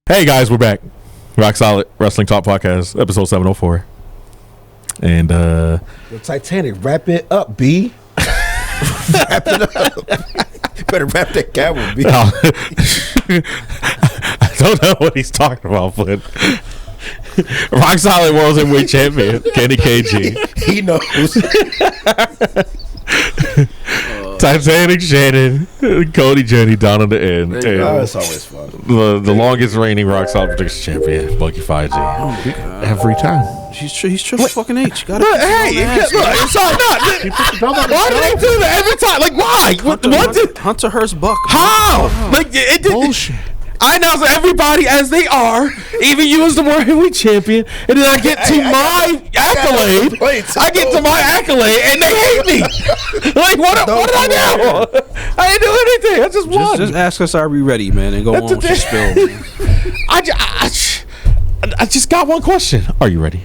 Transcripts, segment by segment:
Hey guys, we're back. Rock Solid Wrestling Talk Podcast, episode 704. And the Titanic, wrap it up, B. Wrap it up. Better wrap that camera, B. I don't know what he's talking about, but Rock Solid World Heavyweight Champion Kenny KG. He knows. Titanic, Shannon, Cody, Jenne down on the end. It's always fun. The longest reigning Rock Solid Predictions champion, Bucky 5G. Oh, every time. He's triple fucking H. You gotta Hey, it's all not. Why do they do that every time? Like, why? Hunter Hearst Buck. How? Like, it bullshit. I announce everybody as they are, even you as the World Heavyweight Champion, and then I get to my accolade. I get to my accolade, and they hate me. Like, what did I do? I didn't do anything. I just won. Just ask us, are we ready, man, and go on with your spill. I just got one question. Are you ready?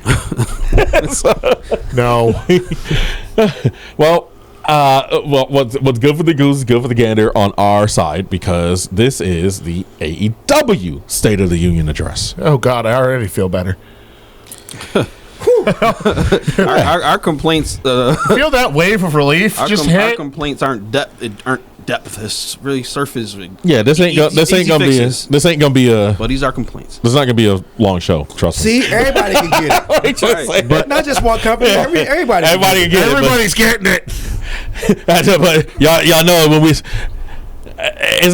No. Well, what's good for the goose is good for the gander on our side, because this is the AEW State of the Union address. Oh God, I already feel better. our complaints. Feel that wave of relief our complaints aren't depth. It's really surface. Yeah, this ain't gonna be a. But these are complaints. This is not gonna be a long show. Trust me. See, everybody can get it. Right. But not just one company. Everybody can get it. Everybody's getting it. But y'all know when it's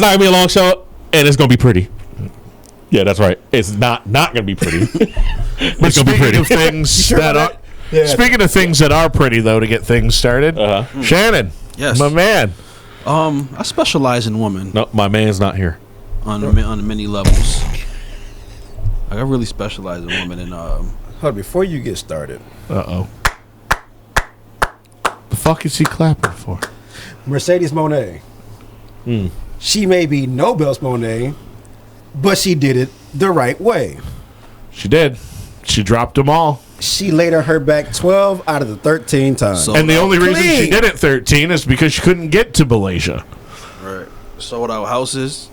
not gonna be a long show, and it's gonna be pretty. Yeah, that's right. It's not gonna be pretty. But speaking of things speaking of things that are pretty, though, to get things started, Shannon, Yes, my man. I specialize in women. No, my man's not here. On many levels. I really specialize in women, and Hold on, before you get started. The fuck is he clapping for? Mercedes Moné. She may be no Bells Moné, but she did it the right way. She did. She dropped them all. She laid her back 12 out of the 13 times. And the only reason she did it 13 is because she couldn't get to Malaysia. right, sold out houses.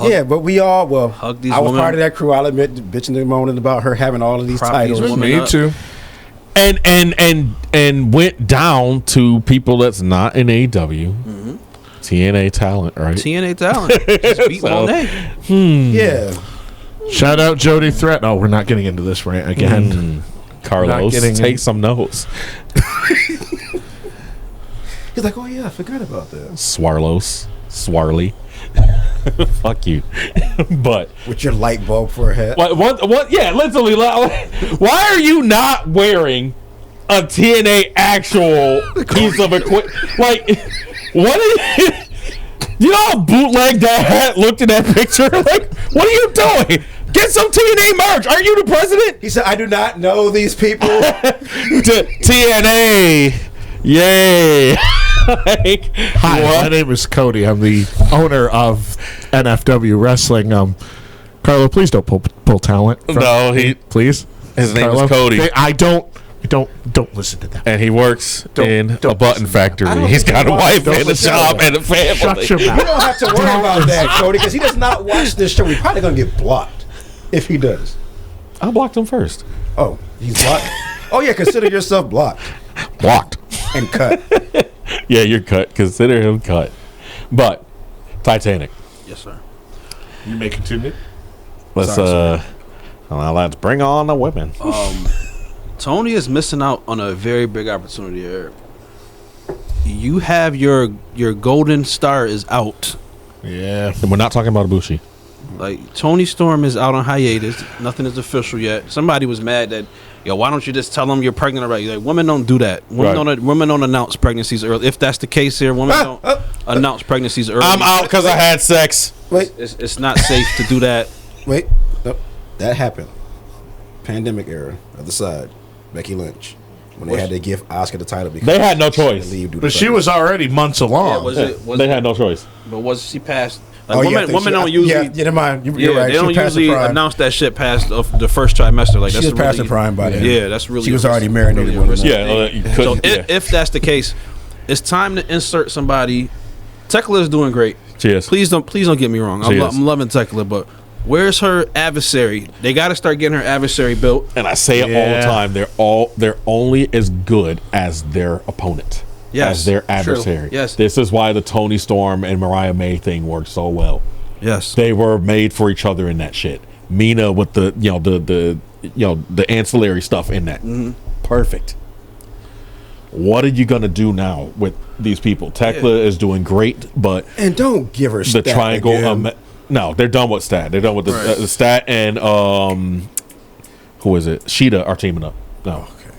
Yeah, but we all, hug these I was women. part of that crew. I'll admit, bitching and moaning about her having all of these Prop these titles. women Me up. too. And went down to people that's not in AEW. TNA talent, right? TNA talent. Just beat Monet. Yeah. Shout out Jody Threat. Oh, we're not getting into this rant again. Carlos, take some notes. He's like, oh yeah, I forgot about that. Swarly. Fuck you. But With your light bulb for a hat. what? Yeah, literally. Why are you not wearing a TNA actual piece of equipment? Like, what? You know how bootleg that hat looked in that picture? Like, what are you doing? Get some TNA merch. Are you the president? He said, I do not know these people. TNA. Yay. Like, Hi, my name is Cody. I'm the owner of NFW Wrestling. Carlo, please don't pull talent. No, please. His name Carlo, is Cody. I don't listen to that. And he works in a button factory. He's got a wife and a job and a family. Shut your You mouth. don't have to worry about that, Cody, because he does not watch this show. He's probably going to get blocked if he does. I blocked him first. Oh, he's blocked? Oh, yeah, consider yourself blocked Blocked. and cut. Yeah, you're cut. Consider him cut. But Titanic. Yes, sir. You may continue. Let's let's bring on the women. Tony is missing out on a very big opportunity here. You have your golden star is out. Yeah. And we're not talking about Ibushi. Like, Tony Storm is out on hiatus. Nothing is official yet. Somebody was mad that, why don't you just tell them you're pregnant already? Like, women don't do that. Women don't announce pregnancies early. If that's the case here, women don't announce pregnancies early. I'm out because I had sex. Wait, It's not safe to do that. wait. Nope. That happened. Pandemic era, other side. Becky Lynch. When they had to give Asuka the title because They had no she had to choice. leave due to But she was already months along. They had no choice. But was she past? Oh, Like, yeah, I think women she- don't usually. Yeah, never mind. You're right. They She don't passed the usually prime. announce that shit past the first trimester. Like, She that's was past really, the prime by then. Yeah, that's really. She was a risk. already marinated Really a with risk. it. Yeah, you So couldn't. if that's the case, it's time to insert somebody. Tekla is doing great. Cheers. Please don't get me wrong. She is. I'm loving Tekla, but Where's her adversary? They got to start getting her adversary built. And I say it all the time. They're only as good as their opponent. As their adversary. True. Yes. This is why the Toni Storm and Mariah May thing worked so well. Yes. They were made for each other in that shit. Mina with the the ancillary stuff in that. Mm-hmm. Perfect. What are you gonna do now with these people? Tekla is doing great, but and don't give her the triangle. No, they're done with Stat. They're done with the Stat and who is it? Sheeta are teaming up. No. Okay.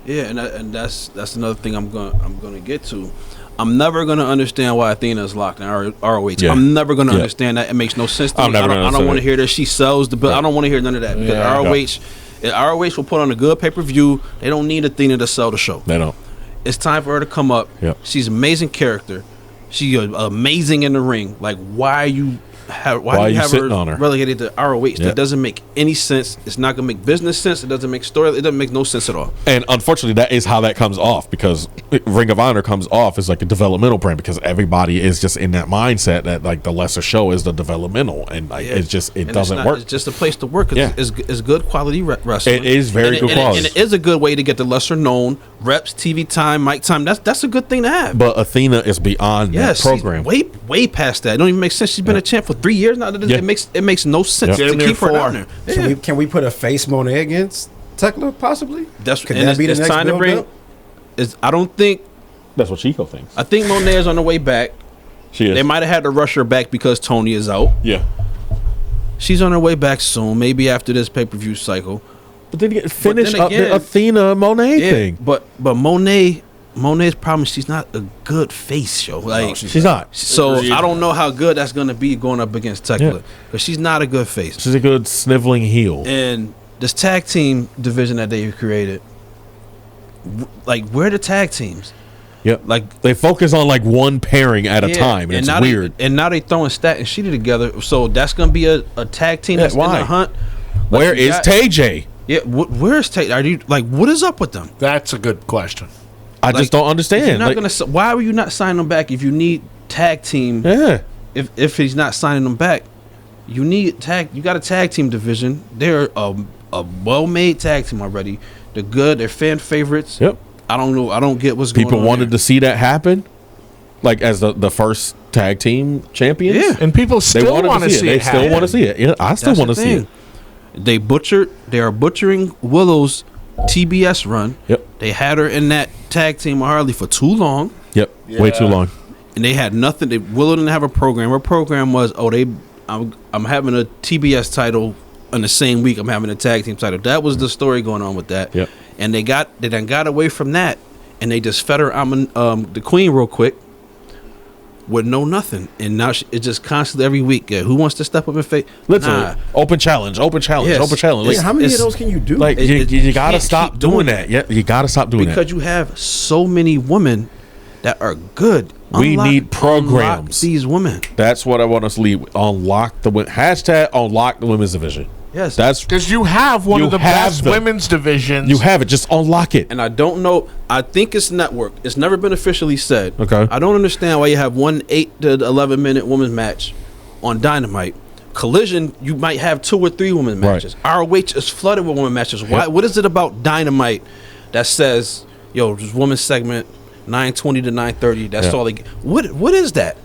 Yeah, and that's another thing I'm gonna get to. I'm never gonna understand why Athena is locked in ROH. Yeah. I'm never gonna understand that. It makes no sense to me. I don't want to hear that she sells the bill. I don't want to hear none of that. Because ROH will put on a good pay-per-view. They don't need Athena to sell the show. They don't. It's time for her to come up. Yep. She's an amazing character. She's amazing in the ring. Like, why you have her relegated to ROH? Yep. That doesn't make any sense. It's not gonna make business sense. It doesn't make story. It doesn't make no sense at all. And unfortunately, that is how that comes off, because Ring of Honor comes off as like a developmental brand, because everybody is just in that mindset that like the lesser show is the developmental, and like it doesn't work. It's just a place to work. It's good quality wrestling. It is very good quality, and it is a good way to get the lesser known reps, TV time, mic time. That's a good thing to have. But Athena is beyond that program. Way past that. It don't even make sense. She's been a champ for 3 years now. It makes no sense to keep her down there. So can we put a face Monet against Tekla possibly? Could that be the next time to bring? I don't think that's what Chico thinks. I think Monet is on the way back. She is. They might have had to rush her back because Tony is out. Yeah. She's on her way back soon, maybe after this pay-per-view cycle. But then finish up the Athena Monet thing. But Monet's problem is she's not a good face, yo. Like no, she's not. So I don't know how good that's gonna be going up against Tekla, because she's not a good face. She's a good sniveling heel. And this tag team division that they've created, like, where are the tag teams? Yep. Like, they focus on like one pairing at a time, and it's weird. And now they throwing Stat and Sheeta together, so that's gonna be a tag team that's in the hunt. Like, where is TJ? Yeah, where's TJ? Are you like, what is up with them? That's a good question. I just don't understand. Why were you not signing them back if you need tag team? Yeah. If he's not signing them back, you need tag. You got a tag team division. They're a well-made tag team already. They're good. They're fan favorites. Yep. I don't know. I don't get what's going on. People wanted to see that happen, like as the first tag team champions. Yeah. And people still want to see it. They still want to see it. Yeah, I still want to see it. They are butchering Willow's TBS run. Yep. They had her in that tag team with Harley for too long. Yep. Yeah. Way too long. And they had nothing. Willow didn't have a program. Her program was, I'm having a TBS title in the same week I'm having a tag team title. That was the story going on with that. Yep. And they then got away from that, and they just fed her the queen real quick with nothing. And now it's just constantly every week. Yeah, who wants to step up and face? Literally, open challenge. Yes. Open challenge. Like, how many of those can you do? Like, you gotta stop doing that. Yeah, you gotta stop doing that, because you have so many women that are good. We need programs. These women. That's what I want us to lead with. Unlock the women's division. Yes, that's because you have one of the best women's divisions. You have it. Just unlock it. And I don't know. I think it's network. It's never been officially said. Okay. I don't understand why you have one 8 to 11 minute women's match on Dynamite. Collision, you might have 2 or 3 women's matches. ROH is flooded with women's matches. Why? What is it about Dynamite that says, yo, this women's segment 9:20 to 9:30? That's all they get. What is that?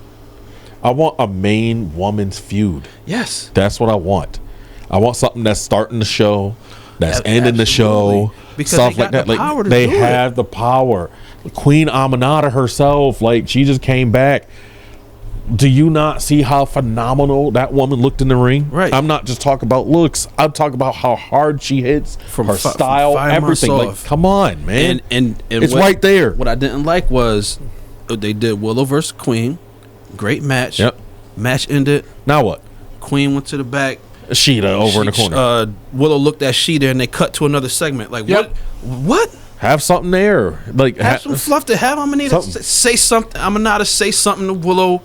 I want a main woman's feud. Yes. That's what I want. I want something that's starting the show, that's ending the show, because stuff like that. Like, they have the power. Queen Aminata herself, like, she just came back. Do you not see how phenomenal that woman looked in the ring? Right. I'm not just talking about looks. I'm talking about how hard she hits, from her style, everything. Like, come on, man. And it's right there. What I didn't like was they did Willow versus Queen. Great match. Yep. Match ended. Now what? Queen went to the back. Sheeta over in the corner. Willow looked at Sheeta, and they cut to another segment. Like, what? Have something there. Like, have some fluff to have. I'm gonna need to say something. I'm gonna say something to Willow.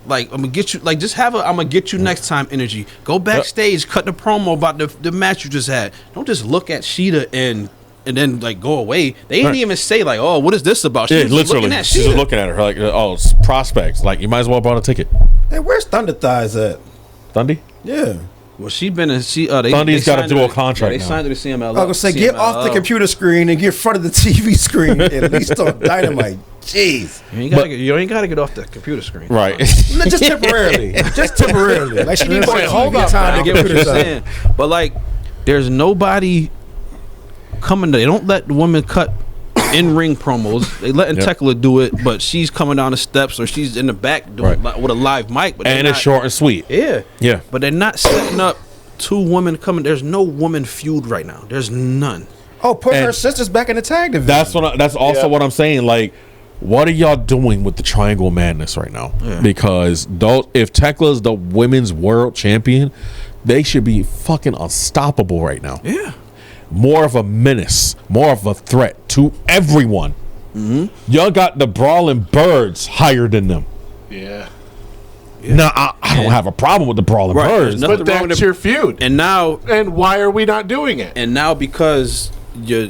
Like, I'm gonna get you. Like, just have I'm gonna get you next time energy. Go backstage, cut the promo about the match you just had. Don't just look at Sheeta and then like go away. They didn't even say like, oh, what is this about? She was literally she's just looking at her like, oh, it's prospects. Like, you might as well buy a ticket. Hey, where's Thunder Thighs at? Thundy? Yeah. Well, she been in. Thundy's got a dual contract. They now. signed her to CMLL. I was gonna say, get off the computer screen and get in front of the TV screen at least on Dynamite. Jeez. You ain't gotta get off the computer screen. Right. Just temporarily. Just temporarily. Like she needs more time I to get get what you're saying, but like, there's nobody coming. They don't let the women cut in-ring promos. They letting Tekla do it, but she's coming down the steps or she's in the back doing with a live mic. But and it's short and sweet. Yeah. Yeah. But they're not setting up two women coming. There's no woman feud right now. There's none. Oh, put her sisters back in the tag division. That's also what I'm saying. Like, what are y'all doing with the Triangle Madness right now? Yeah. Because if Tekla's the women's world champion, they should be fucking unstoppable right now. Yeah. More of a menace, more of a threat to everyone. Mm-hmm. Y'all got the Brawling Birds higher than them. Yeah. Now, I don't have a problem with the Brawling Birds. But that's your feud. And why are we not doing it? And now because you're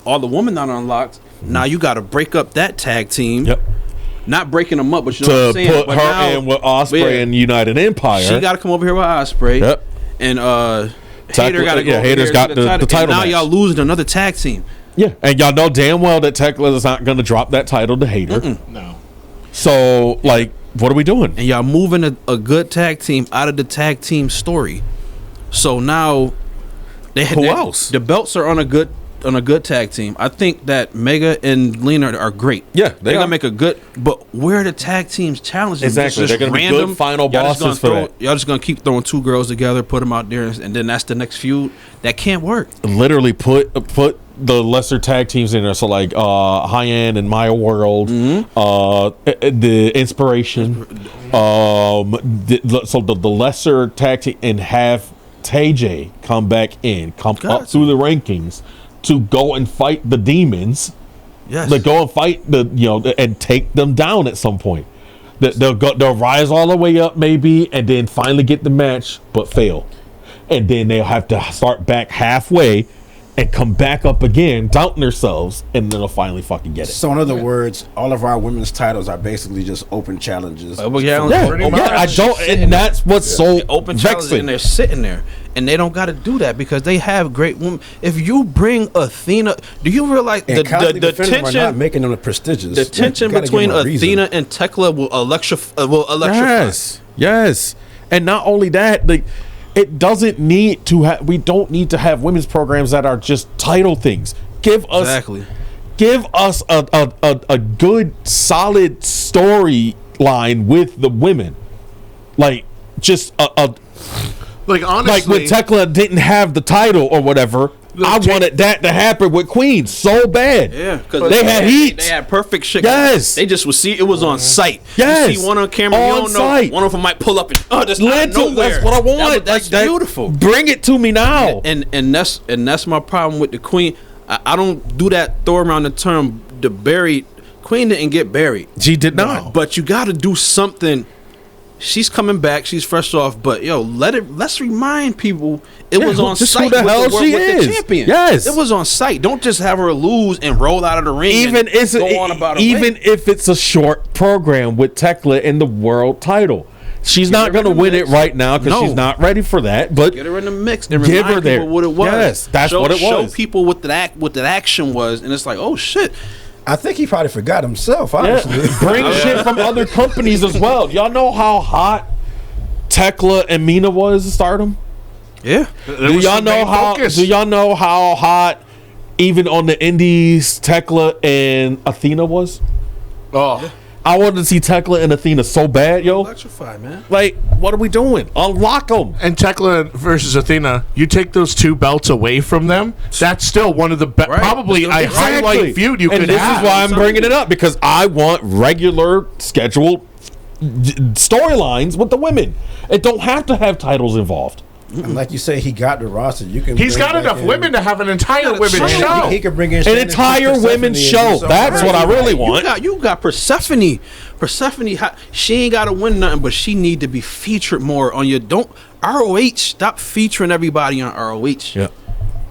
all the women not unlocked, now you got to break up that tag team. Yep. Not breaking them up, but you know what I'm saying. To put her in with Ospreay and United Empire. She got to come over here with Ospreay. Yep. And Hater got to go. Hater's got the title. And now match. y'all losing another tag team. Yeah, and y'all know damn well that Tekla is not going to drop that title to Hater. No. So, like, what are we doing? And y'all moving a good tag team out of the tag team story. So now who else? The belts are on a good tag team. I think that Mega and Lena are great. Yeah, they're gonna make a good. But where are the tag teams challenging? Exactly, they're gonna be good final bosses for that. Y'all just gonna keep throwing two girls together, put them out there, and then that's the next feud. That can't work. Literally put the lesser tag teams in there. So like High End and Maya World, the Inspiration. So the lesser tag team, and have TJ come back in, up through the rankings to go and fight the demons. Yes. Like go and fight and take them down at some point. They'll rise all the way up maybe, and then finally get the match, but fail. And then they'll have to start back halfway and come back up again, doubting themselves, and then they'll finally fucking get it. So in other words, all of our women's titles are basically just open challenges. And that's what's so open challenges, and they're sitting there, and they don't got to do that because they have great women. If you bring Athena, do you realize the tension? Not making them prestigious. The tension between Athena and Tekla will electrify. Yes, and not only that, it doesn't need to have. We don't need to have women's programs that are just title things. Give us a good solid storyline with the women, like just like honestly, like when Tekla didn't have the title or whatever. I wanted that to happen with Queen so bad. Yeah, because they had heat. They had perfect shit. Yes, they just would see it was on site. Yes, you see one on camera. You don't know. One of them might pull up and just out of nowhere. That's what I want. That's beautiful. Bring it to me now. And that's my problem with the Queen. I don't do that. Throw around the term the buried. Queen didn't get buried. She did not. But you got to do something. She's coming back. She's fresh off. But let's remind people it was on site. Who the hell she is? The champion. Yes, it was on site. Don't just have her lose and roll out of the ring. Even if it's a short program with Tekla in the world title, she's not going to win it right now because she's not ready for that. But get her in the mix and remind people there. What it was. Yes, that's what it was. Show people what that action was, and it's like, oh shit. I think he probably forgot himself, honestly. Yeah. Bring shit from other companies as well. Y'all know how hot Tekla and Mina was at Stardom? Yeah. Do y'all know how hot even on the indies Tekla and Athena was? Oh. I wanted to see Tekla and Athena so bad, yo. Electrify, man. Like, what are we doing? Unlock them. And Tekla versus Athena, you take those two belts away from them, that's still one of the probably a highlight feud you could have. And this is why I'm bringing it up, because I want regular scheduled storylines with the women. It don't have to have titles involved. And like you say, he got the roster. He's got enough women to have an entire women's show. He could bring in an entire women's show. That's what I really want. You got Persephone. Persephone, she ain't got to win nothing, but she need to be featured more on your. Don't ROH stop featuring everybody on ROH. Yeah,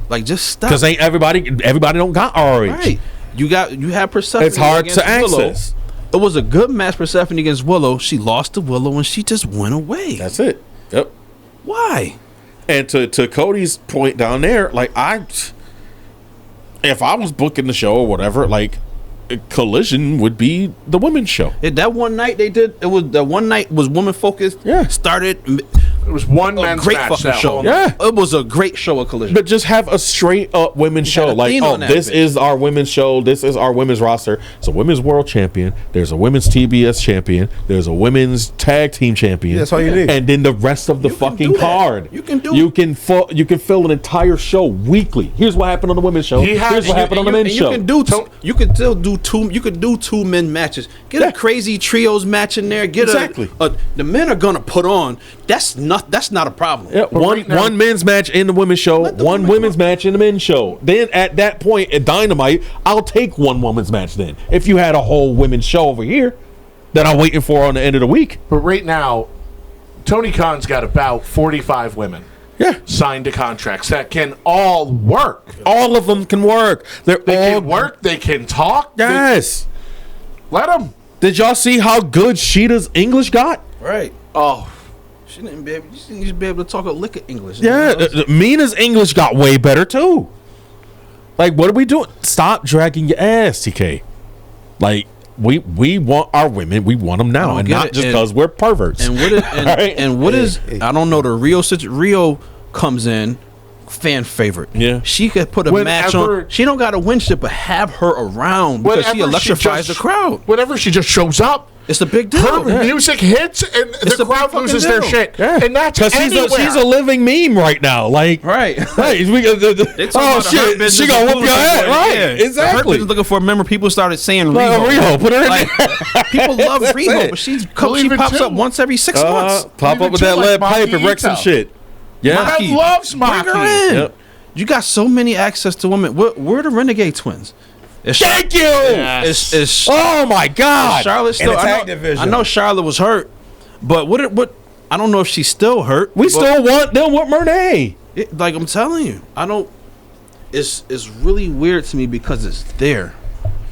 like just stop. Because ain't everybody don't got ROH. Right. You have Persephone. It's hard to access. It was a good match, Persephone against Willow. She lost to Willow and she just went away. That's it. Yep. Why? And to Cody's point down there, like if I was booking the show or whatever, like Collision would be the women's show. That one night they did. It was the one night was woman focused. Yeah. Started. It was one A men's great match. fucking That show. whole Yeah. It was a great show of Collision. But just have a straight up women's show. had a Like, theme oh, on that this bitch. is our women's show. This is our women's roster. It's a women's world champion. There's a women's TBS champion. There's a women's tag team champion. That's all you need. And then the rest of the You can fucking do that. card. You can do You it. can fill an entire show weekly. Here's what happened on the women's show. He has- Here's what happened on the men's You show. can do. You can still do two. You could do 2 men matches. Get Yeah. a crazy trios match in there. Get Exactly. The men are gonna put on. That's not a problem. Yeah, right now- one men's match in the women's show, Let the one women women's match in the men's show. Then at that point at Dynamite, I'll take one women's match then. If you had a whole women's show over here that I'm waiting for on the end of the week. But right now, Tony Khan's got about 45 women Yeah. signed to contracts that can all work. All of them can work. They're They all can work. They can talk. Yes. Let them. Did y'all see how good Sheeta's English got? Right. Oh, She didn't be able. She didn't be able to talk a lick of English. Yeah. Mina's English got way better too. Like, what are we doing? Stop dragging your ass, TK. Like, we want our women. We want them now, and get not it. just And- because we're perverts. And what is, Right? and what is I don't know the Rio comes in fan favorite. Yeah. She could put a match Whenever- on. She don't got to win shit, but have her around because she electrifies the crowd. Whenever she just shows up, It's a big deal. her music hits and It's the a big crowd fucking loses their deal. shit. Yeah. And that's Because anywhere. she's a living meme right now. Like, Right. Hey, They oh talking about the Hurt shit, Business she gonna whoop your influencer head, boy. right? Yeah. The Hurt Exactly. Business looking for a member. People started saying Like, Riho. Riho, put her in Like, people love Riho, it. but she Believe it pops too. up once every 6 months. Pop Even up with too, that like lead pipe Maki and wreck some Ito. shit. Yeah. I loves Bring her Maki. in. Yep. You got so many access to women. Where the Renegade Twins? Is Thank you. Is Oh my God. Charlotte still? In the I tag know, division. I know Charlotte was hurt, but what? I don't know if she's still hurt. We but still want them with Murnay. like I'm telling you, I don't. It's really weird to me because it's there.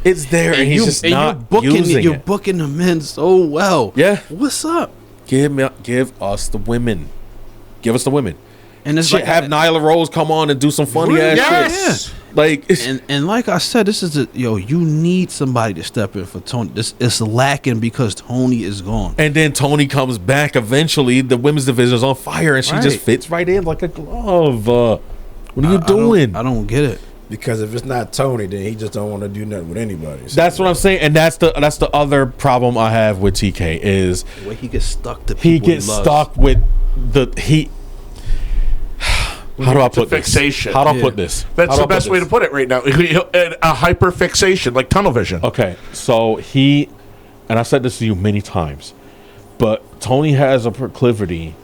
It's there, and he's just not using you're it. booking the men so well. Yeah. What's up? Give us the women. Give us the women. And it's Shit, like have Nyla Rose come on and do some funny ass Yes. shit. Like, and like I said, this is you need somebody to step in for Tony. This is lacking because Tony is gone. and then Tony comes back eventually. The women's division is on fire, and she just Right. fits right in like a glove. What are you doing? I don't get it. Because if it's not Tony, then he just don't want to do nothing with anybody. So That's what I'm saying, and that's the other problem I have with TK is The way he gets stuck to people he gets loves. stuck with the he. How do I put this? fixation. How do I Yeah. put this? That's How do the I put best way to this? put it right now. A hyper fixation, like tunnel vision. Okay, so he, and I said this to you many times, but Tony has a proclivity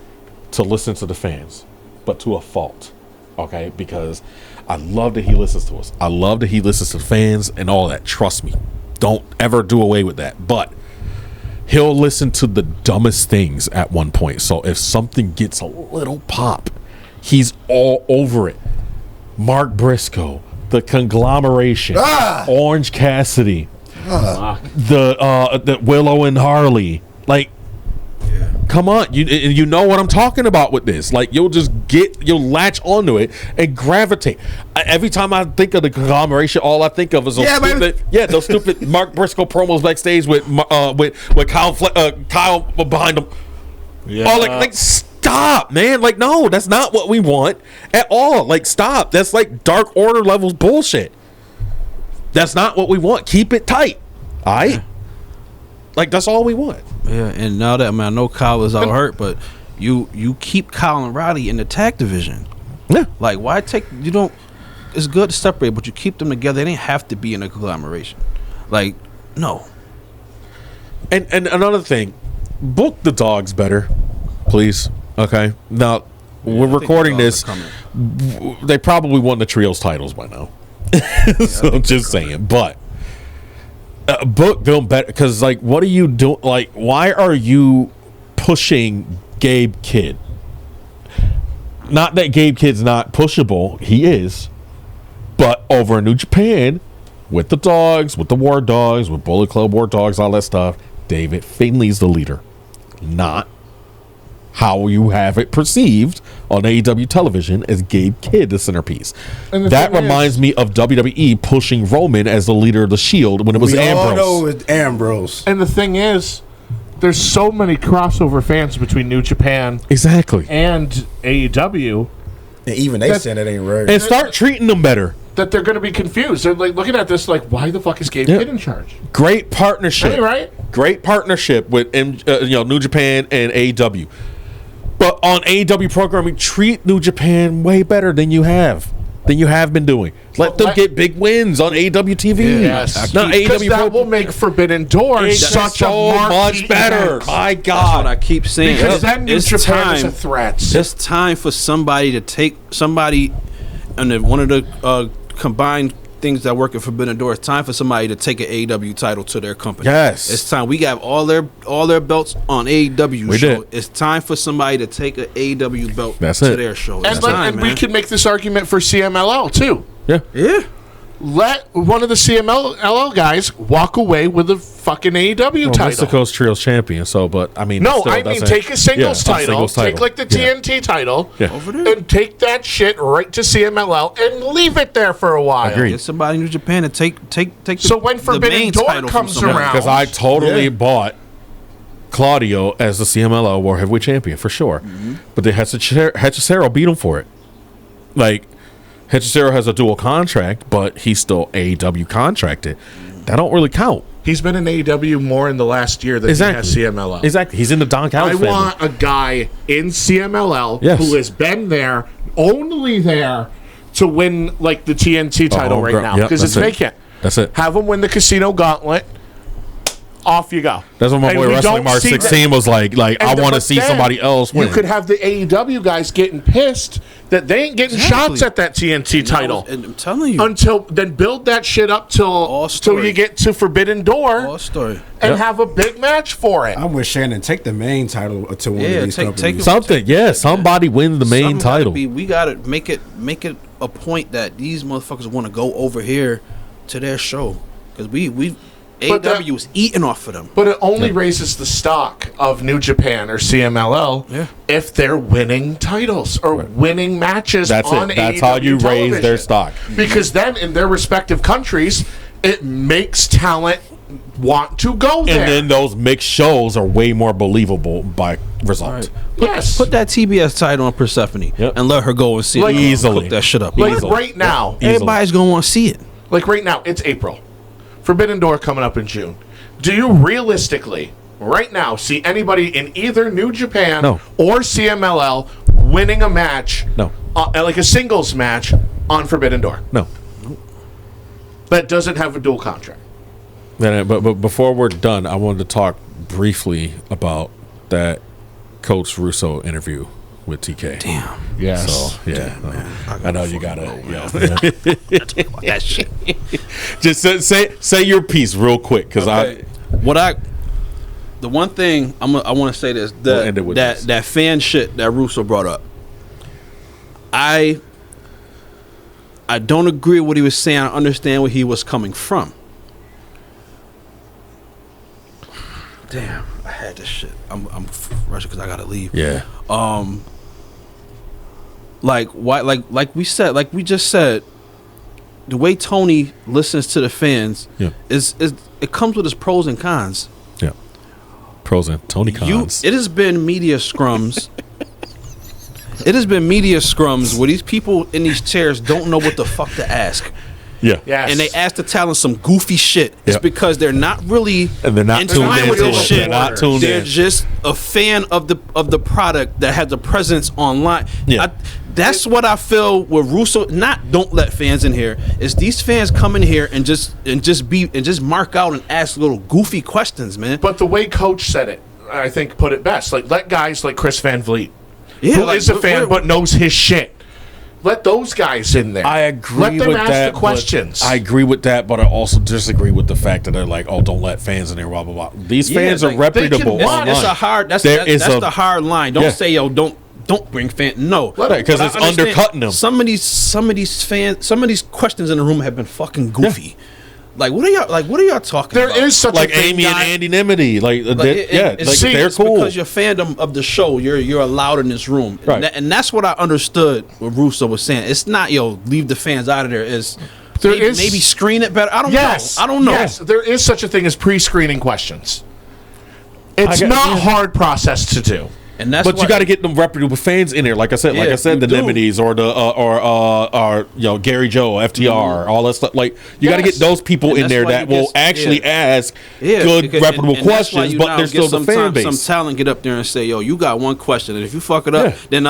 to listen to the fans, but to a fault. Okay, because I love that he listens to us. I love that he listens to the fans and all that. Trust me, don't ever do away with that. But he'll listen to the dumbest things at one point. So if something gets a little pop, he's all over it. Mark Briscoe, the conglomeration, Orange Cassidy, the Willow and Harley. Like, come on, you know what I'm talking about with this. Like, you'll latch onto it and gravitate. Every time I think of the conglomeration, all I think of is those stupid Mark Briscoe promos backstage with Kyle behind him. Yeah. Oh, like stop, man. Like, no, that's not what we want at all. Like, stop. That's like Dark Order levels bullshit. That's not what we want. Keep it tight. All right? Like, that's all we want. Yeah, and now that I know Kyle is out hurt, but you keep Kyle and Roddy in the tag division. Yeah. Like, why take you don't? It's good to separate, but you keep them together. They didn't have to be in a conglomeration. Like, no. And another thing, book the dogs better, please. Okay. Now, we're I think recording the dogs this. are coming. They probably won the trios titles by now. So I'm just saying, but book them better, because like, what are you doing? Like, why are you pushing Gabe Kidd? Not that Gabe Kidd's not pushable, he is, but over in New Japan with the dogs, with the War Dogs, with Bullet Club War Dogs, all that stuff, David Finley's the leader, not how you have it perceived on AEW television as Gabe Kidd, the centerpiece. And the That thing reminds me of WWE pushing Roman as the leader of the Shield when it was We all Ambrose. know it's Ambrose. And the thing is, there's so many crossover fans between New Japan Exactly. and AEW And even they saying it ain't right. And start treating them better. that they're going to be confused. They're like looking at this like, why the fuck is Gabe Kidd in charge? Great partnership. Hey, right? Great partnership with New Japan and AEW. But on AEW programming, treat New Japan way better than you have been doing. Let them get big wins on AEW TV. Yes. Not Because AEW that will make Forbidden Door such a so marquee much better. event. My That's what I God. keep saying. Because then New It's Japan is time. a threat. It's time for somebody to take somebody, and one of the combined things that work at Forbidden Door. It's time for somebody to take an AEW title to their company. Yes. It's time. We got all their belts on AEW We show. did. It's time for somebody to take an AEW belt That's to it. their show. And, It's let- time, and man. we can make this argument for CMLL too. Yeah. Yeah. Let one of the CMLL guys walk away with a fucking AEW title. Mexico's Trios champion. So, but I mean, No, still I mean doesn't- take a singles Yeah, title, take like the Yeah. TNT title, Yeah. Over there. and take that shit right to CMLL and leave it there for a while. Agreed. Get somebody in New Japan to take So when the Forbidden main Door title from comes somebody. around- Because I totally Yeah. bought Claudio as the CMLL World Heavyweight Champion for sure. But then Hechicero beat him for it. Like, Hechicero has a dual contract, but he's still AEW contracted. That don't really count. He's been in AEW more in the last year than Exactly. he has CMLL. Exactly. He's in the Don Callis I family. want a guy in CMLL Yes. who has been there, only there, to win like the TNT title right homegrown. now Yep, because it's that's it. vacant. That's it. Have him win the Casino Gauntlet. Off you go. That's what my And boy we Wrestling don't March see 16 was like I And want to but see then somebody else win. You could have the AEW guys getting pissed that they ain't getting Exactly. shots at that TNT title. And I'm telling you, Until then, build that shit up till story. you get to Forbidden Door all story. and Yep. have a big match for it. I'm with Shannon. Take the main title to one Yeah, of these take companies. it. Something, yeah. Somebody wins the main Something gotta title. we gotta make it a point that these motherfuckers want to go over here to their show because we But that- AEW is eating off of them. But it only raises the stock of New Japan or CMLL Yeah. if they're winning titles or winning matches That's on it. That's how AEW you raise television. their stock. Because then in their respective countries, it makes talent want to go there. And then those mixed shows are way more believable by result. yes. Put that TBS title on Persephone Yep. and let her go and see Like- it. Easily. Cook that shit up. like easily. right now, Easily. Everybody's gonna want to see it. like right now, it's April. Forbidden Door coming up in June. Do you realistically, right now, see anybody in either New Japan No. or CMLL winning a match, No. like a singles match on Forbidden Door No. that doesn't have a dual contract? But before we're done, I wanted to talk briefly about that Coach Russo interview with TK. Damn. Yes. So yeah, I know you gotta. That shit. Just say your piece real quick because The one thing I want to say this We'll end it with this. that fan shit that Russo brought up. I don't agree with what he was saying. I understand where he was coming from. Damn, I had this shit. I'm rushing because I gotta leave. yeah. Like why? Like we said. Like we just said. The way Tony listens to the fans Yeah. is it comes with its pros and cons. Yeah. Pros and Tony Khan's. It has been media scrums. It has been media scrums where these people in these chairs don't know what the fuck to ask. Yeah. Yes. And they ask the talent some goofy shit. It's Yeah. because they're not really And they're not in tuned line in with to this it. shit. They're not tuned They're in. just a fan of the product that has a presence online. Yeah. That's what I feel with Russo. Don't let fans in here. Is these fans come in here and just mark out and ask little goofy questions, man. But the way Coach said it, I think put it best. Like let guys like Chris Van Vliet, Yeah, who like, is a fan we're- but knows his shit. Let those guys in there. I agree Let them with ask that. the questions. I agree with that, but I also disagree with the fact that they're like, "Oh, don't let fans in there." Blah blah blah. These Yeah, fans like, are reputable they can online. It's a hard. That's There is the hard line. Don't Yeah. say don't bring fans. No, Let 'em- because But it's I understand undercutting them. Some of these questions in the room have been fucking goofy. Like what are y'all talking There about? is such Like a thing, Amy and guy. Andy Nimity, they're it's cool. because your fandom of the show, you're allowed in this room, Right. and that's what I understood. What Russo was saying, it's not leave the fans out of there. Is maybe screen it better. I don't know. I don't know. Yes, there is such a thing as pre-screening questions. It's not a hard process to do. And that's But you got to get them reputable fans in there. Like I said, Yeah, the you do. Nimities or Gary Joe, FTR, all that stuff. Like you got to get those people And in that's there why that you will get- actually ask Yeah, good, reputable and that's why questions. you But now there's get still the fan base. Some talent get up there and say, "Yo, you got one question, and if you fuck it up, Yeah. then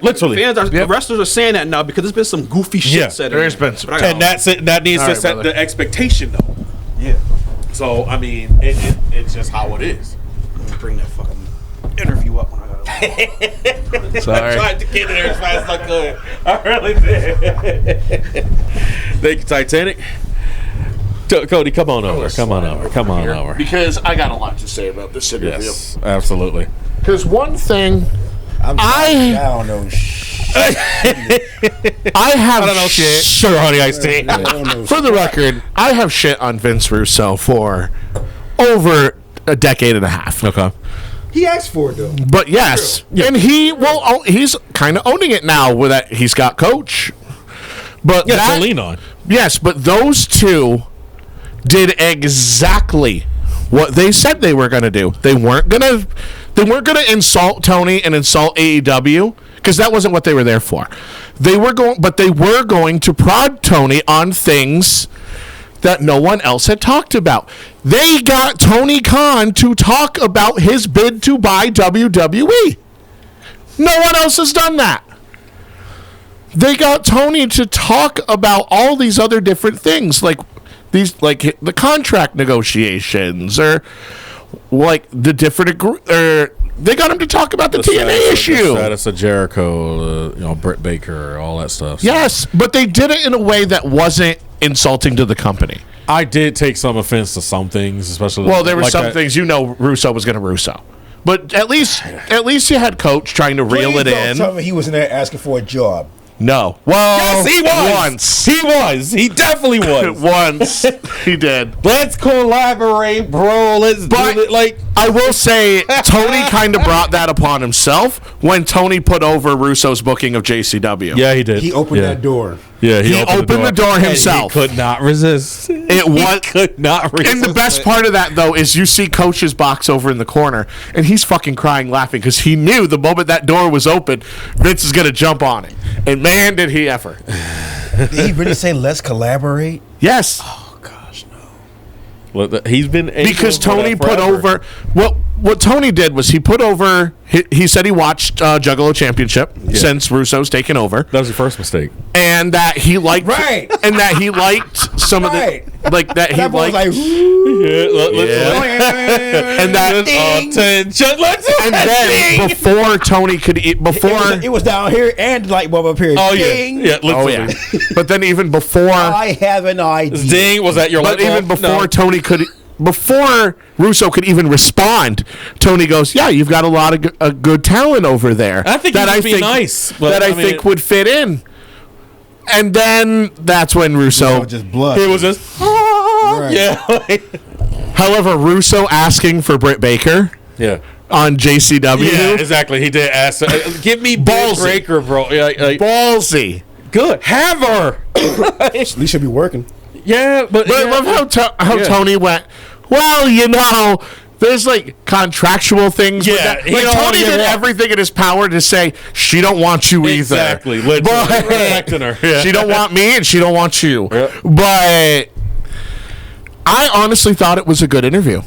literally. the wrestlers are saying that now because there's been some goofy shit Yeah, said. there has been some- And that's it. That needs All to right, set brother. the expectation, though. yeah. So I mean, it's just how it is. Bring that fucking interview up when I got. Sorry. Tried to get in there as fast as I could. I really did. Thank you, Titanic. Cody, come on over. Come on over. Because I got a lot to say about this interview. Yes, absolutely. Because one thing I don't know. I have I don't know shit. Sure, honey, iced tea. I don't know. For the record, I have shit on Vince Russo for over a decade and a half. Okay. He asked for it though. But yes, and he's kind of owning it now with that he's got Coach. But Yeah, to lean on. Yes, but those two did exactly what they said they were going to do. They weren't going to insult Tony and insult AEW because that wasn't what they were there for. They were going to prod Tony on things that no one else had talked about. They got Tony Khan to talk about his bid to buy WWE. No one else has done that. They got Tony to talk about all these other different things, like the contract negotiations, or like the different they got him to talk about the TNA issue. The status of Jericho, Britt Baker, all that stuff. So. Yes, but they did it in a way that wasn't insulting to the company. I did take some offense to some things, especially. Well, there were like some that. things Russo was going to Russo, but at least you had Coach trying to reel it in. Tell me he was in there asking for a job. No, well, Yes, he was. Once He was. He definitely was. once he did. Let's collaborate, bro. Let's But do it. Like I will say, Tony kind of brought that upon himself when Tony put over Russo's booking of JCW. yeah, he did. He opened that door. Yeah, He opened the door And himself. he could not resist. He could not resist. And the best part of that, though, is you see Coach's box over in the corner, and he's fucking crying, laughing, because he knew the moment that door was open, Vince is going to jump on it. And man, did he ever. Did he really say let's collaborate? Yes. Oh gosh, no. Look, he's been Because able for Tony that put forever. over what Tony did was he put over he said he watched Juggalo Championship since Russo's taken over, That was your first mistake. and that he liked Right. and that he liked some Right. of the like that he That boy was liked like, "Woo." and that Attention. Let's and then before Tony could it was down here and light bulb up here. Oh Ding. yeah. oh Literally. yeah, but then even before I have an idea. Ding was that your but light even bulb? before No. Tony could. Before Russo could even respond, Tony goes, "Yeah, you've got a lot of good talent over there." I think he was being nice, but, that I I mean, think would fit in. And then that's when Russo. Just blood. It was just Right. yeah. However, Russo asking for Britt Baker Yeah. on JCW, Yeah, exactly. He did ask. Give me Ballsy. Breaker, bro. Yeah, ballsy. good. Have her. At least she'll be working. Yeah, but But I yeah. love how Yeah. Tony went. Well, there's like contractual things. with Yeah, that. he Like don't Tony wanna did give up. everything in his power to say she don't want you either. Exactly. Literally. But- Protecting her. Yeah. She don't want me and she don't want you. Yeah. But I honestly thought it was a good interview.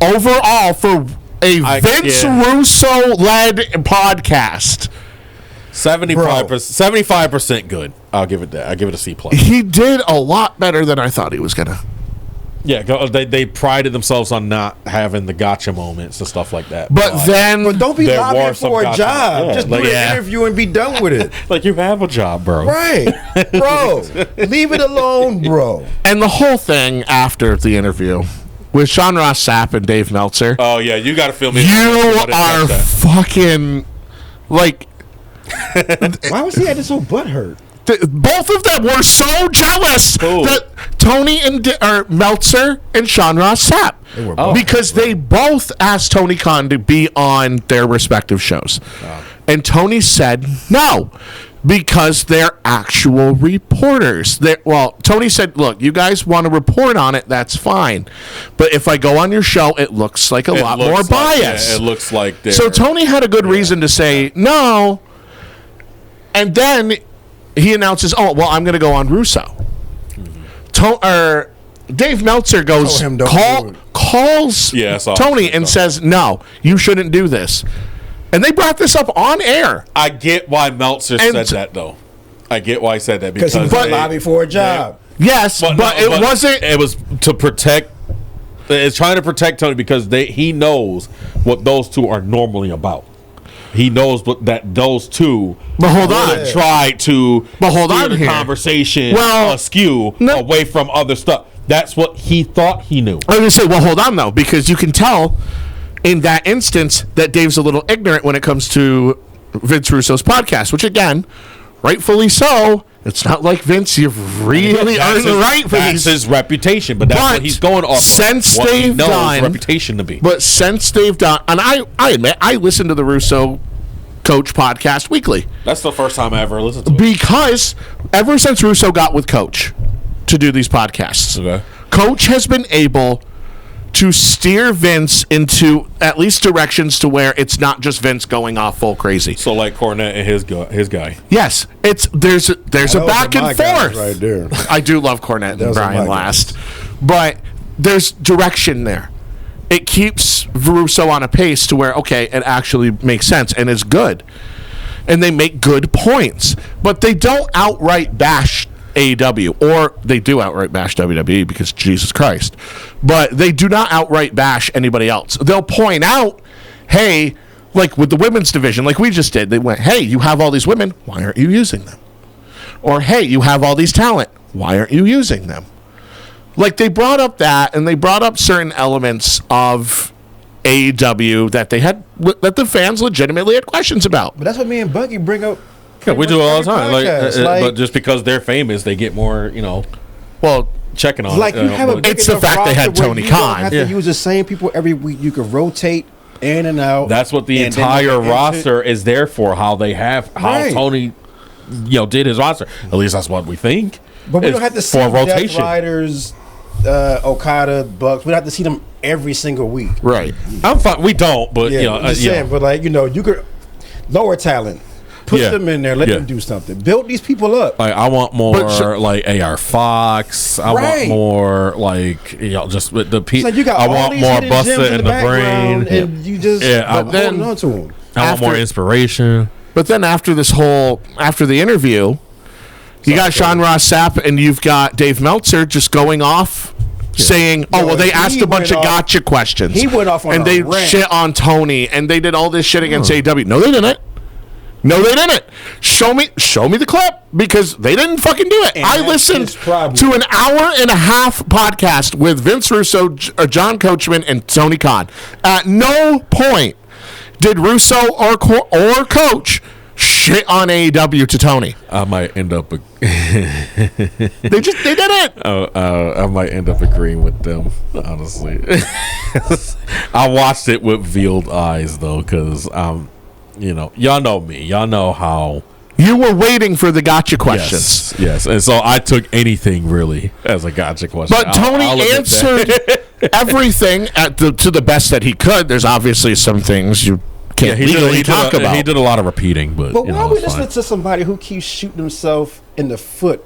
Overall, for a Vince Russo led podcast, 75% good. I'll give it that. I'll give it a C plus. he did a lot better than I thought he was gonna. Yeah, they prided themselves on not having the gotcha moments and stuff like that. But then, But don't be There lobbying were some for a gotcha. job. Yeah, Just like- do an yeah. interview and be done with it. like you have a job, bro. Right. Bro. Leave it alone, bro. and the whole thing after the interview with Sean Ross Sapp and Dave Meltzer, Oh yeah, you got to feel me. you are fucking like. Why was he acting so butthurt? both of them were so jealous that Tony and Meltzer and Sean Ross Sapp, because they both asked Tony Khan to be on their respective shows, and Tony said no. Because they're actual reporters. Tony said, look, you guys want to report on it, that's fine. But if I go on your show, it looks like a lot more bias. Yeah, it looks like so Tony had a good reason to say no. And then he announces, I'm going to go on Russo. Dave Meltzer goes, calls Tony and says, no, you shouldn't do this. And they brought this up on air. I get why Meltzer said that, though. I get why he said that. Because he was lobbying for a job. Yes, but it wasn't. It was to protect. It's trying to protect Tony because he knows what those two are normally about. He knows that those two try to steer the conversation askew away from other stuff. That's what he thought he knew. I was going to say, hold on, though, because you can tell in that instance that Dave's a little ignorant when it comes to Vince Russo's podcast, which, again, rightfully so. It's not like Vince, you've really earned the right for that's his reputation, but that's what he's going off since of. They've done his reputation to be. But since they've done, and I admit, I listen to the Russo Coach podcast weekly. That's the first time I ever listened to it. Because ever since Russo got with Coach to do these podcasts, Coach has been able to steer Vince into at least directions to where it's not just Vince going off full crazy. So like Cornette and his guy. Yes, there's a back and forth. Right there. I do love Cornette and Brian last, but there's direction there. It keeps Russo on a pace to where it actually makes sense and is good, and they make good points, but they don't outright bash AEW, or they do outright bash WWE because Jesus Christ, but they do not outright bash anybody else. They'll point out, hey, like with the women's division, like we just did, they went, hey, you have all these women, why aren't you using them? Or hey, you have all these talent, why aren't you using them? Like they brought up that, and they brought up certain elements of AEW that that the fans legitimately had questions about. But that's what me and Bucky bring up. Yeah, we do it all the time. But just because they're famous, they get more, checking on. Like you have a it's the fact they had Tony Khan. You don't have to use the same people every week. You can rotate in and out. That's what the entire roster is there for. How Tony, did his roster. At least that's what we think. But we don't have to see Death Riders, Okada, Bucks. We don't have to see them every single week. Right. I'm fine. We don't, but but you could lower talent. Put them in there. Let them do something. Build these people up. Like I want more like AR Fox. I want more just with the people. Like you got I want more Buster in the brain. And you just holding on to them. I want more inspiration. But then after the interview, you got Sean Ross Sapp and you've got Dave Meltzer just going off. Saying, they asked a bunch of gotcha questions. He went off on and they rant. Shit on Tony, and they did all this shit against AEW. No, they didn't. Show me the clip, because they didn't fucking do it. And I listened to an hour and a half podcast with Vince Russo, John Coachman, and Tony Khan. At no point did Russo or Coach shit on AEW to Tony. I might end up. They did it. I might end up agreeing with them. Honestly, I watched it with veiled eyes though, because y'all know me. Y'all know how you were waiting for the gotcha questions. Yes, and so I took anything really as a gotcha question. But Tony answered everything to the best that he could. There's obviously some things you can't legally talk about. He did a lot of repeating, but why are we listening to somebody who keeps shooting himself in the foot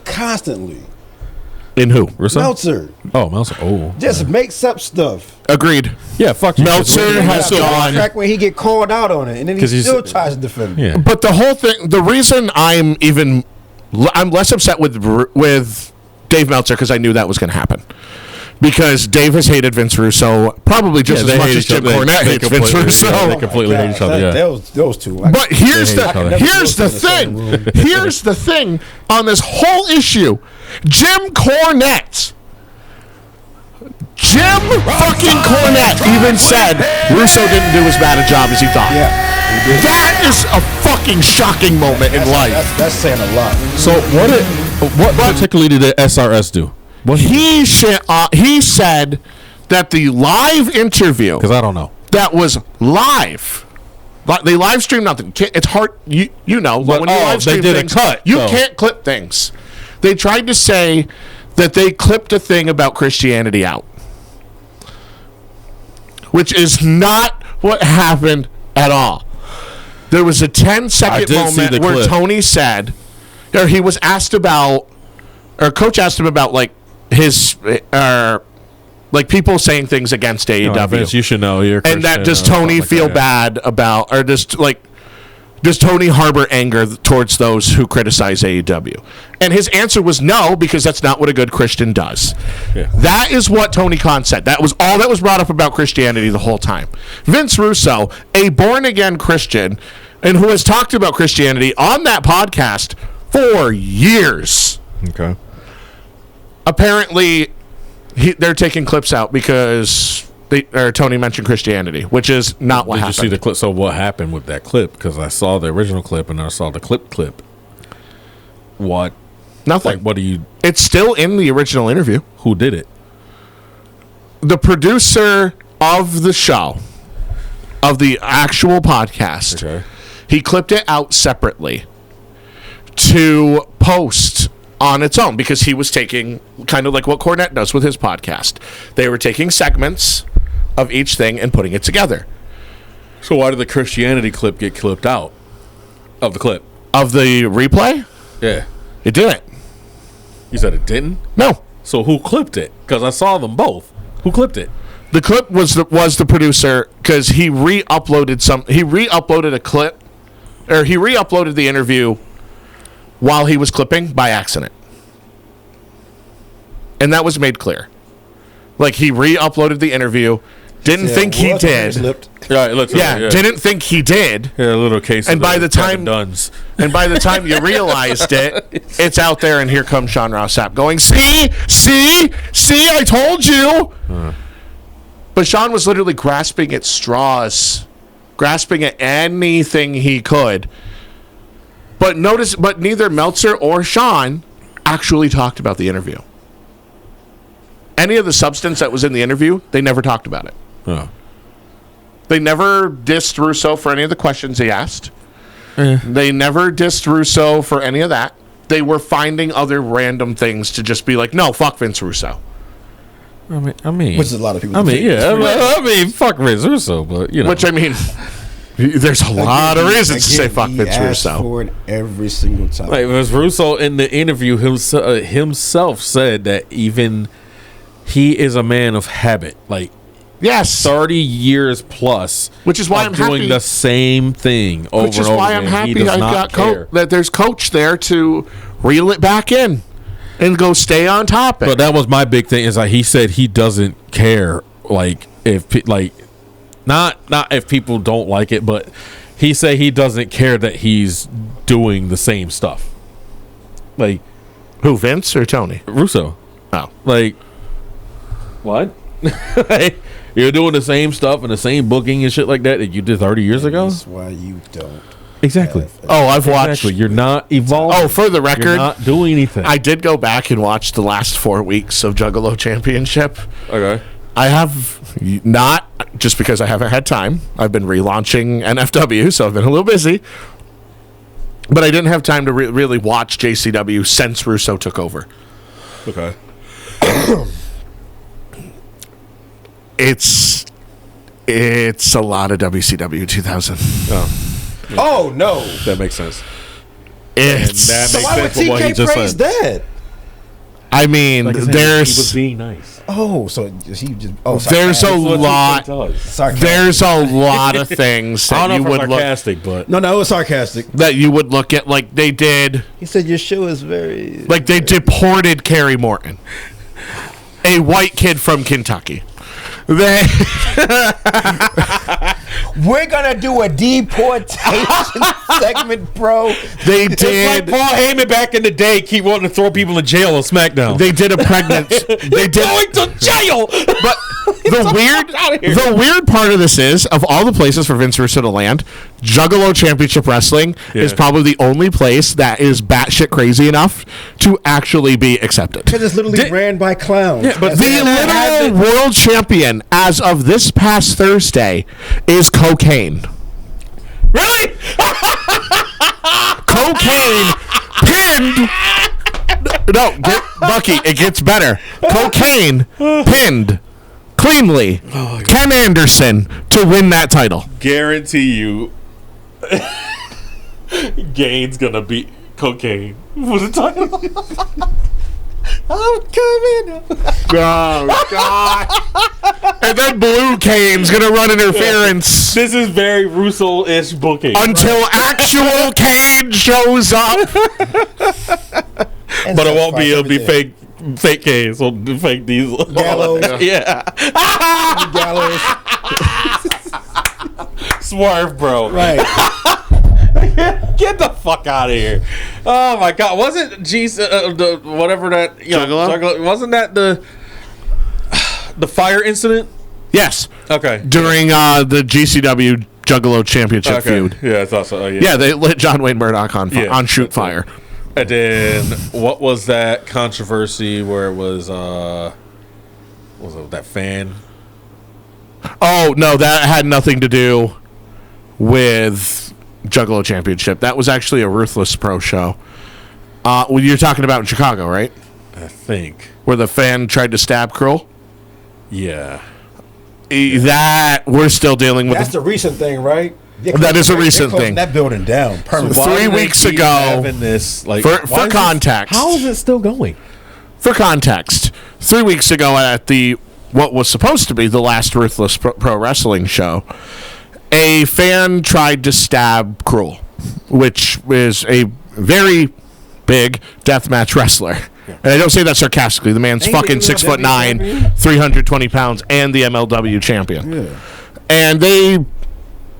constantly? In who? Meltzer. Oh, Meltzer. Oh, just makes up stuff. Agreed. Yeah, fuck you. Meltzer has gone track when he get called out on it, and then he still tries to defend it. Yeah. But the whole thing, the reason I'm less upset with Dave Meltzer, because I knew that was going to happen. Because Dave has hated Vince Russo probably just as much as Jim Cornette hates Vince Russo. They completely hate each other. Those two. But here's the thing. Here's the thing on this whole issue. Jim Cornette fucking Cornette even said Russo didn't do as bad a job as he thought. Yeah. That is a fucking shocking moment in life. That's saying a lot. So what particularly did the SRS do? He said that the live interview, Because I don't know. that was live. They live stream nothing. It's hard, you know. But, when you live they stream did a things, cut, you though. can't clip things. They tried to say that they clipped a thing about Christianity out, which is not what happened at all. There was a 10-second did see moment the where clip. Tony said, or he was asked about, or Coach asked him about like his, like people saying things against AEW. Vince, you should know. You're And that Christian does or something Tony like feel that. bad about, or does Tony harbor anger towards those who criticize AEW? And his answer was no, because that's not what a good Christian does. Yeah. That is what Tony Khan said. That was all that was brought up about Christianity the whole time. Vince Russo, a born-again Christian, and who has talked about Christianity on that podcast for years. Okay. Apparently, they're taking clips out because Tony mentioned Christianity, which is not what Did happened. you see the clip? So what happened with that clip? Because I saw the original clip and I saw the clip. What? Nothing. Like, what do you? It's still in the original interview. Who did it? The producer of the show, of the actual podcast, Okay. he clipped it out separately to post on its own because he was taking kind of like what Cornette does with his podcast. They were taking segments of each thing and putting it together. So why did the Christianity clip get clipped out of the clip? Of the replay, Yeah. it didn't. You said it didn't? No. So who clipped it? Because I saw them both. Who clipped it? The clip was the producer because he re-uploaded a clip, or he re-uploaded the interview while he was clipping by accident, and that was made clear. Like he re-uploaded the interview, didn't think he did. Yeah, it looks Didn't think he did. Yeah, a little case. And of by the time- Duns. And by the time you realized it, it's out there, and here comes Sean Ross Sapp going, see, I told you. But Sean was literally grasping at straws, grasping at anything he could. But neither Meltzer or Sean actually talked about the interview. Any of the substance that was in the interview, they never talked about it. Oh. They never dissed Russo for any of the questions he asked. They never dissed Russo for any of that. They were finding other random things to just be like, no, fuck Vince Russo. I mean, Which is a lot of people. fuck Vince Russo, but you know, Which, I mean, there's a lot of reasons to say fuck he Vince asked Russo. for it every single time. like Vince Russo in the interview himself said that even he is a man of habit, like Yes. 30 years plus, Which is why of I'm doing happy. the same thing over Which is and over why I'm again. He happy does I not got care. that there's Coach there to reel it back in and go stay on topic. But that was my big thing. Is like he said he doesn't care. Like if not if people don't like it, but he said he doesn't care that he's doing the same stuff. Like Who, Vince or Tony? Russo. Oh. Like what? Like, you're doing the same stuff and the same booking and shit like that you did 30 years ago. That's why you don't. Exactly. Oh, I've watched. Exactly. You're not evolving. Oh, for the You're record, not doing anything. I did go back and watch the last 4 weeks of Juggalo Championship. Okay. I have not, just because I haven't had time. I've been relaunching NFW, so I've been a little busy. But I didn't have time to really watch JCW since Russo took over. Okay. It's a lot of WCW 2000. Oh no! That makes sense. It's. that So makes why would sense from what he TK just praise said. that? I mean, Like I said, there's he was being nice. Oh, so he just. Oh, there's a lot. sarcastic. There's a lot of things I that don't you know if would I'm look sarcastic, but No, it was sarcastic. that you would look at like they did. He said your show is very. Like they deported Kerry Morton, a white kid from Kentucky. They We're gonna do a deportation segment, bro. they like did Paul Heyman back in the day, keep wanting to throw people in jail on SmackDown. they did a pregnancy. They did going to jail. but The weird part of this is, of all the places for Vince Russo to land, Juggalo Championship Wrestling is probably the only place that is batshit crazy enough to actually be accepted. Because it's literally ran by clowns. Yeah, but The literal world champion as of this past Thursday is Cocaine. Really? Cocaine pinned. No, Bucky, it gets better. Cocaine pinned cleanly Ken Anderson to win that title. Guarantee you, Gaines gonna beat Cocaine for the title. I'm coming. Oh, God. And then Blue Kane's going to run interference. This is very Russo-ish booking. Until actual Kane shows up. But it won't be. It'll be fake Kane. So fake Diesel. Gallows. Yeah. Gallows. Swerve, bro. Right. Get the fuck out of here! Oh my god, wasn't the whatever that Juggalo? wasn't that the fire incident? Yes. Okay. During the GCW Juggalo Championship feud. Yeah, I thought so. Yeah, they lit John Wayne Murdoch on shoot fire. And then what was that controversy where it was it that fan? Oh, no, that had nothing to do with Juggalo Championship. That was actually a Ruthless Pro show. Well, you're talking about in Chicago, right? I think. Where the fan tried to stab Kroll? Yeah. That we're still dealing with. That's the recent thing, right? That is a recent thing. That building down permanently. 3 weeks ago. Having this, like, For context. How is it still going? For context, 3 weeks ago at what was supposed to be the last Ruthless Pro Wrestling show, a fan tried to stab Kroll, which is a very big deathmatch wrestler. Yeah. And I don't say that sarcastically. The man's fucking 6'9", 320 pounds, and the MLW champion. Yeah. And the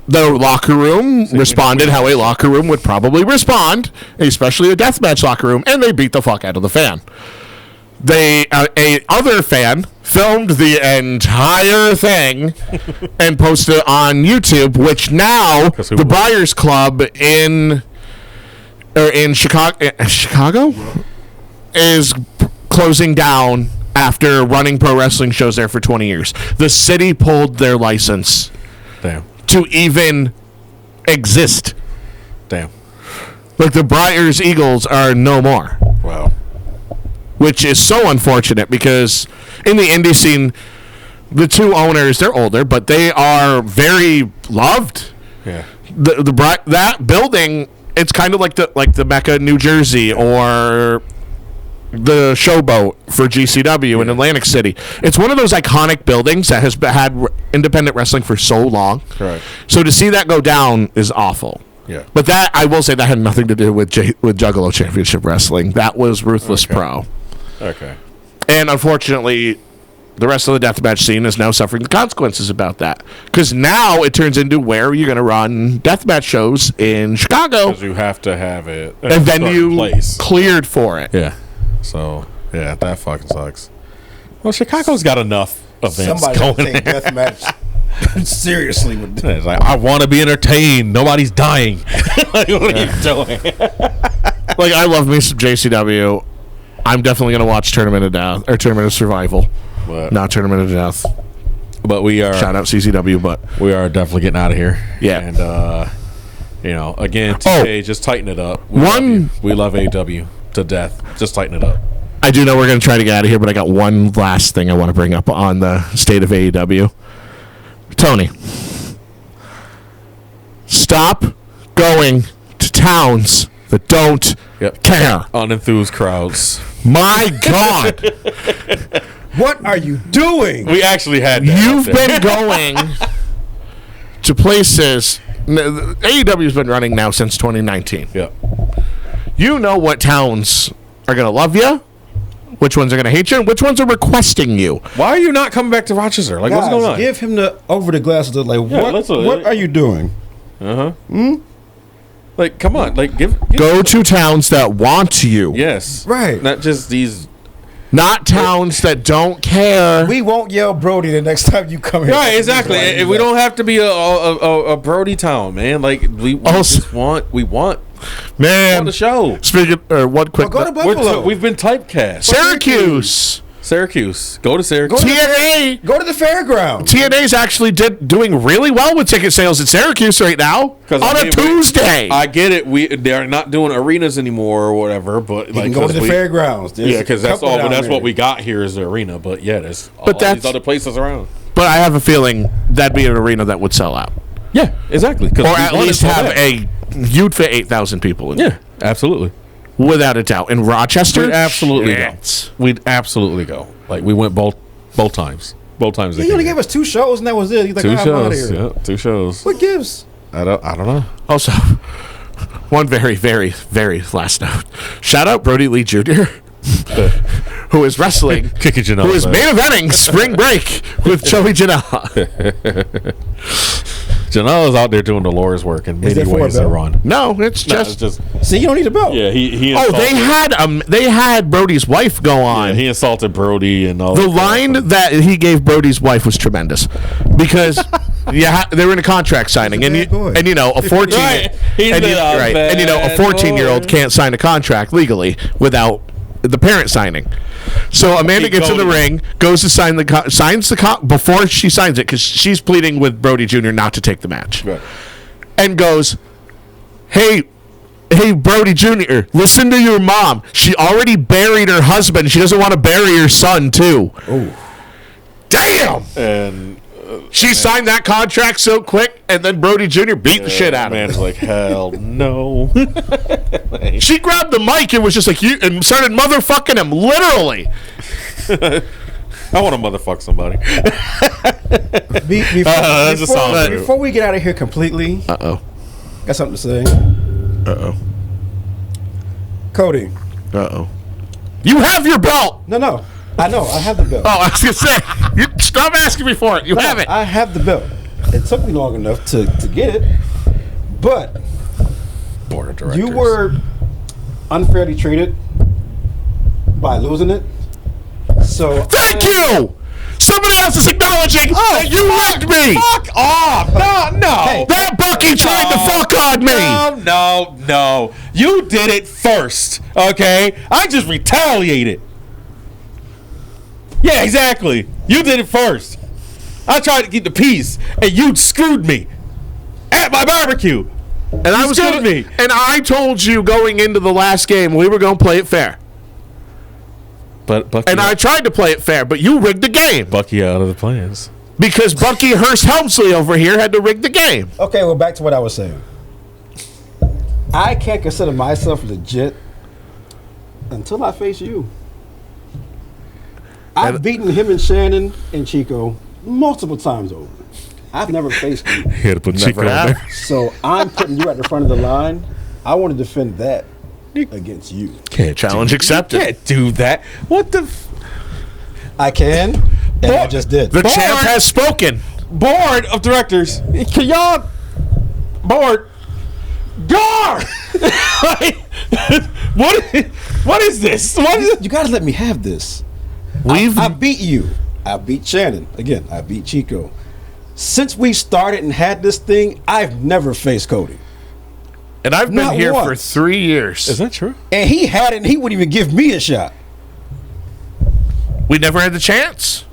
locker room responded how a locker room would probably respond, especially a deathmatch locker room, and they beat the fuck out of the fan. A other fan filmed the entire thing and posted it on YouTube, which now the Briars Club in Chicago is closing down after running pro wrestling shows there for 20 years. The city pulled their license to even exist. Damn. Like the Briars Eagles are no more. Wow. Which is so unfortunate because in the indie scene, the two owners, they're older, but they are very loved. Yeah. That building, it's kind of like the Mecca, New Jersey, or the Showboat for GCW in Atlantic City. It's one of those iconic buildings that has had independent wrestling for so long. Right. So to see that go down is awful. Yeah. But that, I will say, that had nothing to do with Juggalo Championship Wrestling. That was Ruthless Pro. Okay. And unfortunately, the rest of the deathmatch scene is now suffering the consequences about that. Because now it turns into where you're going to run deathmatch shows in Chicago. Because you have to have it. And then you cleared for it. Yeah. So, yeah, that fucking sucks. Well, Chicago's got enough events Somebody going take deathmatch seriously. With it's like, I want to be entertained. Nobody's dying. Like, what are you doing? Like, I love me some JCW. I'm definitely going to watch Tournament of Death, or Tournament of Survival. Not Tournament of Death. But we are... Shout out CCW, but... We are definitely getting out of here. Yeah. And, again, TK, just tighten it up. We love AEW to death. Just tighten it up. I do know we're going to try to get out of here, but I got one last thing I want to bring up on the state of AEW. Tony, stop going to towns that don't care. Unenthused crowds. My God. What are you doing? We actually had that. You've been going to places. AEW's been running now since 2019. Yeah. You know what towns are going to love you, which ones are going to hate you, and which ones are requesting you. Why are you not coming back to Rochester? Like, Guys, what's going on? Give him the over the glasses. Like, what are you doing? Like, come on. Like, give go to towns that want you. Yes. Right. Not just these not towns that don't care. We won't yell Brody the next time you come here. Right, exactly. We don't have to be a Brody town, man. Like we want Man, the show. Speaking, one quick. Well, go to Buffalo. We've been typecast. Syracuse. Go to Syracuse. TNA. Go to the fairground. TNA's actually doing really well with ticket sales at Syracuse right now on a Tuesday. I get it. They're not doing arenas anymore or whatever, but You can go to the fairgrounds. Yeah, because that's all. But that's what we got here is the arena. But yeah, there's all these other places around. But I have a feeling that'd be an arena that would sell out. Yeah, exactly. Or at least have you'd fit 8,000 people in. Yeah, absolutely. Without a doubt. In Rochester? We'd absolutely go. Like, we went both times. Both times. He only gave us 2 shows, and that was it. He's like, two I'm out of shows. here. Yeah, 2 shows. What gives? I don't know. Also, one very, very, very last note. Shout out Brody Lee Jr., who is wrestling, Kicking Jenne, who is main eventing Spring Break with Joey Jenne. Janelle is out there doing the Lord's work in many ways to run. No, it's just. See, you don't need a belt. Yeah, he they had Brody's wife go on. Yeah, he insulted Brody and all. The line that he gave Brody's wife was tremendous because they were in a contract signing, and a 14 Right. and a 14-year-old can't sign a contract legally without the parent signing. So Amanda gets in the ring, goes to sign before she signs it because she's pleading with Brody Jr. not to take the match, Right. and goes, "Hey, Brody Jr., listen to your mom. She already buried her husband. She doesn't want to bury her son too." Oh, damn! And she signed that contract so quick, and then Brody Jr. beat the shit out of him. Man's like, hell no. She grabbed the mic and was just like, and started motherfucking him, literally. I want to motherfuck somebody. Before we get out of here completely, Uh-oh. got something to say. Uh-oh. Cody. Uh-oh. You have your belt! No. I know. I have the belt. Oh, I was going to say, stop asking me for it. You have it. I have the belt. It took me long enough to get it, but Board of directors. you were unfairly treated by losing it. So Thank you! Somebody else is acknowledging that you wrecked me! Fuck off! No. Hey, That Bucky tried to fuck on me! No. You did it first, okay? I just retaliated. Yeah, exactly. You did it first. I tried to keep the peace, and you screwed me at my barbecue. And I was screwed me. And I told you going into the last game we were going to play it fair. But Bucky, And I tried to play it fair, but you rigged the game. Bucky out of the plans. Because Bucky Hurst Helmsley over here had to rig the game. okay, well, back to what I was saying. I can't consider myself legit until I face you. I've beaten him and Shannon and Chico multiple times over. I've never faced you. He had to put Chico in there. So I'm putting you at the front of the line. I want to defend that against you. Can't Challenge accepted. Can't do that. What the? I can, and I just did. The champ has spoken. Board of directors. Can y'all? Board. Guard. What is this? What is it? You gotta let me have this. I beat you. I beat Shannon. Again, I beat Chico. Since we started and had this thing, I've never faced Cody. And I've been Not here for once. 3 years. Is that true? And he had it, and he wouldn't even give me a shot. We never had the chance.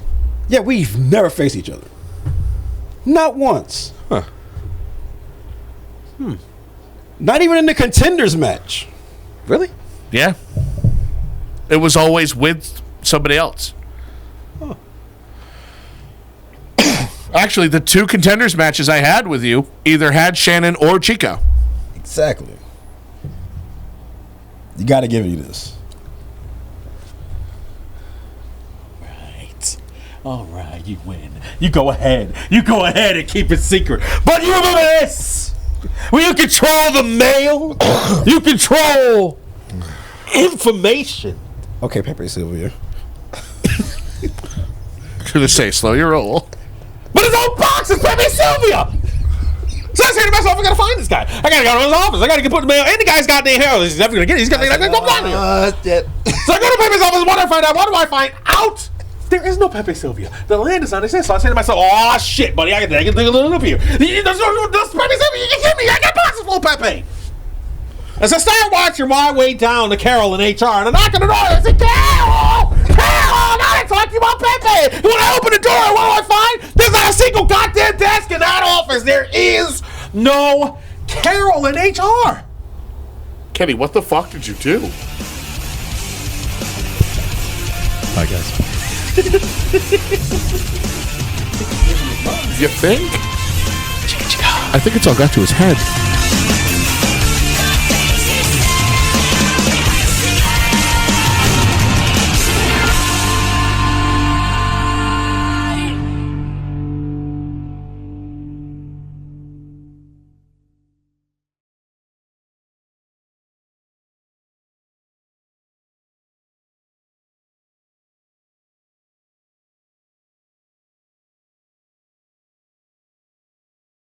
Yeah, we've never faced each other. Not once. Huh. Not even in the contenders match. Really? Yeah. It was always with somebody else. Huh. Actually, the 2 contenders matches I had with you either had Shannon or Chico. Exactly. You got to give me this. Right. All right, you win. You go ahead. You go ahead and keep it secret. But you remember this. When you control the mail, you control information. Okay, Pepe Sylvia. To say, slow your roll. But his own box is Pepe Sylvia. So So I say to myself, I gotta find this guy. I gotta go to his office. I gotta get put the mail in the guy's goddamn hair. He's never gonna get it. He's gonna go down here. So I go to Pepe's office. What do I find out? What do I find out? There is no Pepe Sylvia. The land is not exist. So I say to myself, oh shit, buddy, I can dig a little up here. There's Pepe Sylvia. You can get me. I got boxes full of Pepe. As I start watching my way down to Carol in HR, and I knock on the door, and I say, Carol, I gotta talk to you about Pepe. And when I open the door, what do I find? There's not a single goddamn desk in that office. There is no Carol in HR. Kenny, what the fuck did you do? Bye, guys. You think? I think it's all got to his head.